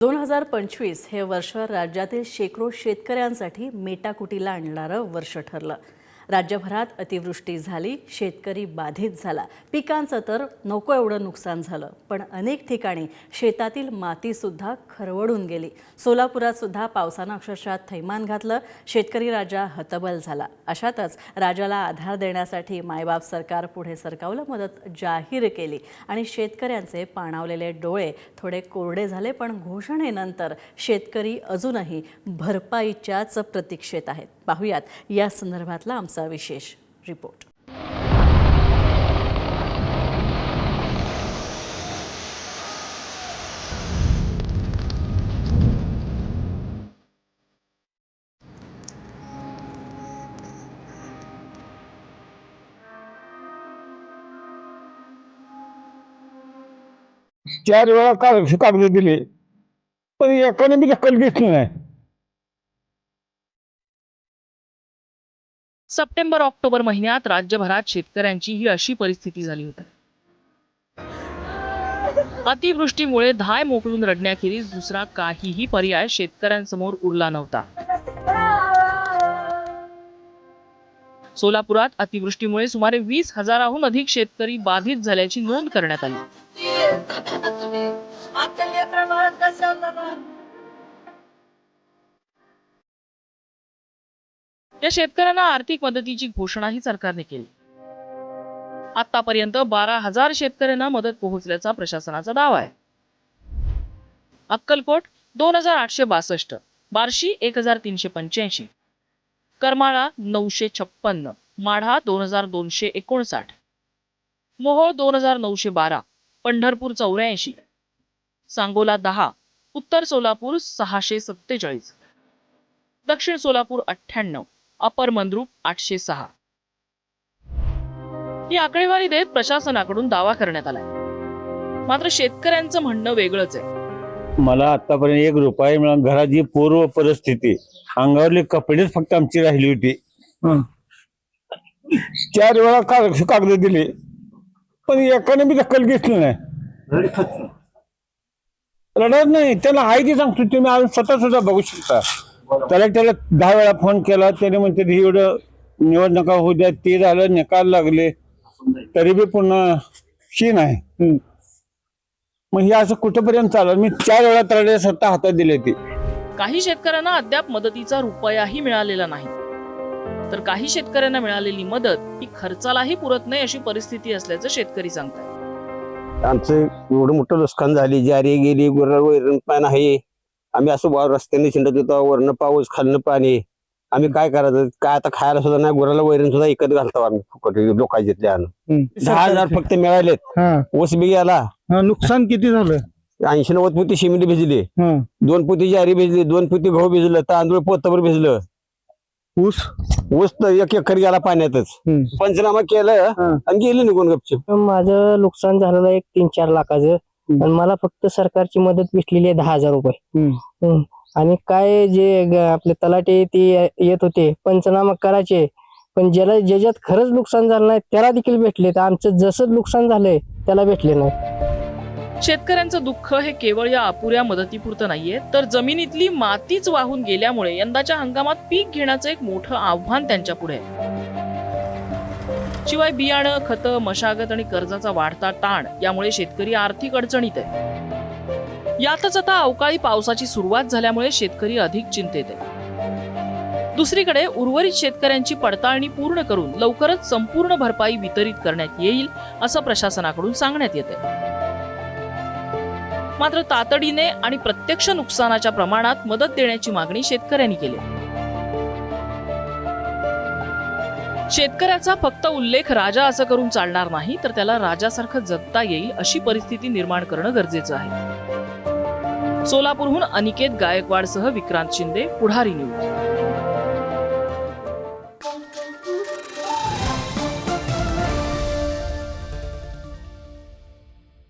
2025 हे वर्ष राज्यातील शेकडो शेतकऱ्यांसाठी मेटाकुटीला आणणारं वर्ष ठरलं. राज्यभरात अतिवृष्टी झाली, शेतकरी बाधित झाला, पिकांचं तर नको एवढं नुकसान झालं, पण अनेक ठिकाणी शेतातील मातीसुद्धा खरवडून गेली. सोलापुरात सुद्धा पावसानं अक्षरशः थैमान घातलं. शेतकरी राजा हतबल झाला. अशातच राजाला आधार देण्यासाठी मायबाप सरकार पुढे सरकावलं, मदत जाहीर केली आणि शेतकऱ्यांचे पाणावलेले डोळे थोडे कोरडे झाले. पण घोषणेनंतर शेतकरी अजूनही भरपाईच्याच प्रतीक्षेत आहेत. पाहुयात या संदर्भातला आमचा विशेष रिपोर्ट. चार वेळा कागद दिले, पण एकाने बी दखल घेतली नाही. सप्टेंबर-ऑक्टोबर महिन्यात राज्यभरात शेतकऱ्यांची ही अशी परिस्थिती झाली होती. अतिवृष्टीमुळे धाय मोकळून रडण्याखेरीज दुसरा काहीही पर्याय शेतकऱ्यांसमोर उरला नव्हता. सोलापुरात अतिवृष्टीमुळे सुमारे 20,000हून अधिक शेतकरी बाधित झाल्याची नोंद करण्यात आली. या शेतकऱ्यांना आर्थिक मदतीची घोषणाही सरकारने केली. आतापर्यंत 12,000 शेतकऱ्यांना मदत पोहोचल्याचा प्रशासनाचा दावा आहे. अक्कलकोट 2,862, बार्शी 1,385, करमाळा 956, माढा 2,259, मोहोळ 2,912, पंढरपूर 84, सांगोला 10, उत्तर सोलापूर 647, दक्षिण सोलापूर 98, अपर मंद्रुप 806. ही आकडेवारी देत प्रशासनाकडून दावा करण्यात आलाय. मात्र शेतकऱ्यांचं म्हणणं वेगळंच आहे. मला आतापर्यंत 1 रुपया मिळाला. घराची पूर्व परिस्थिती, अंगावरले कपडेच फक्त आमची राहिली होती. 4 वेळा कागद दिले, पण एकाने बी दखल घेतली नाही. रडत नाही, त्याला आहे की सांगतो, तुम्ही आज स्वतः सुद्धा बघू शकता. त्याला 10 वेळा फोन केला, त्याने म्हणते एवढं निवडणुका होऊ द्या, ते झालं, निकाल लागले, तरी बी पुन्हा शी नाही. मग हे असं कुठेपर्यंत चाललं? मी 4 वेळा तळले स्वतः हातात दिले ते. काही शेतकऱ्यांना अद्याप मदतीचा रुपयाही मिळालेला नाही, तर काही शेतकऱ्यांना मिळालेली मदत ही खर्चालाही पुरत नाही अशी परिस्थिती असल्याचं शेतकरी सांगतात. आमचं एवढं मोठं नुकसान झाली, जारी गेली, गुराळ वैरण पाणी आहे. आम्ही असं रस्त्याने शिंडत होतो, वरनं पाऊस खालनं पाणी. आम्ही काय करायचं? काय आता खायला सुद्धा नाही, गुराला वैरण सुद्धा इकत घालतो आम्ही फुकट लोकांच्या. 10,000 फक्त मिळालेत. ऊस बी गेला. नुकसान किती झालं? 80-90 पोती सिमेंट भिजली, 2 पोती ज्वारी भिजली, 2 पोती गहू भिजलं, तांदूळ पोतभर भिजलं. ऊस तर 1 एकर गेला पाण्यातच. पंचनामा केलं आणि गेली निघून गपचूप. माझं नुकसान झालेलं एक 3-4 लाखाचं, आणि मला फक्त सरकारची मदत भेटलेली आहे 10,000 रुपये. आणि काय जे आपले तलाटे ते येत होते पंचनामा करायचे, पण ज्याच्यात खरंच नुकसान झालं नाही त्याला देखील भेटले. तर आमचं जसं नुकसान झालंय त्याला भेटले नाही. शेतकऱ्यांचं दुःख हे केवळ या अपुऱ्या मदतीपुरतं नाहीये, तर जमिनीतली मातीच वाहून गेल्यामुळे यंदाच्या हंगामात पीक घेण्याचं एक मोठं आव्हान त्यांच्या पुढे आहे. शिवाय बियाणं, खतं, मशागत आणि कर्जाचा वाढता ताण यामुळे शेतकरी आर्थिक अडचणीत आहे. यातच आता अवकाळी पावसाची सुरुवात झाल्यामुळे शेतकरी अधिक चिंतेत आहे. दुसरीकडे उर्वरित शेतकऱ्यांची पडताळणी पूर्ण करून लवकरच संपूर्ण भरपाई वितरित करण्यात येईल असं प्रशासनाकडून सांगण्यात येते. मात्र तातडीने आणि प्रत्यक्ष नुकसानाच्या प्रमाणात मदत देण्याची मागणी शेतकऱ्यांनी केली. शेतकऱ्याचा फक्त उल्लेख राजा असं करून चालणार नाही, तर त्याला राजासारखं जगता येईल अशी परिस्थिती निर्माण करणं गरजेचं आहे. सोलापूरहून अनिकेत गायकवाडसह विक्रांत शिंदे, पुढारी न्यूज.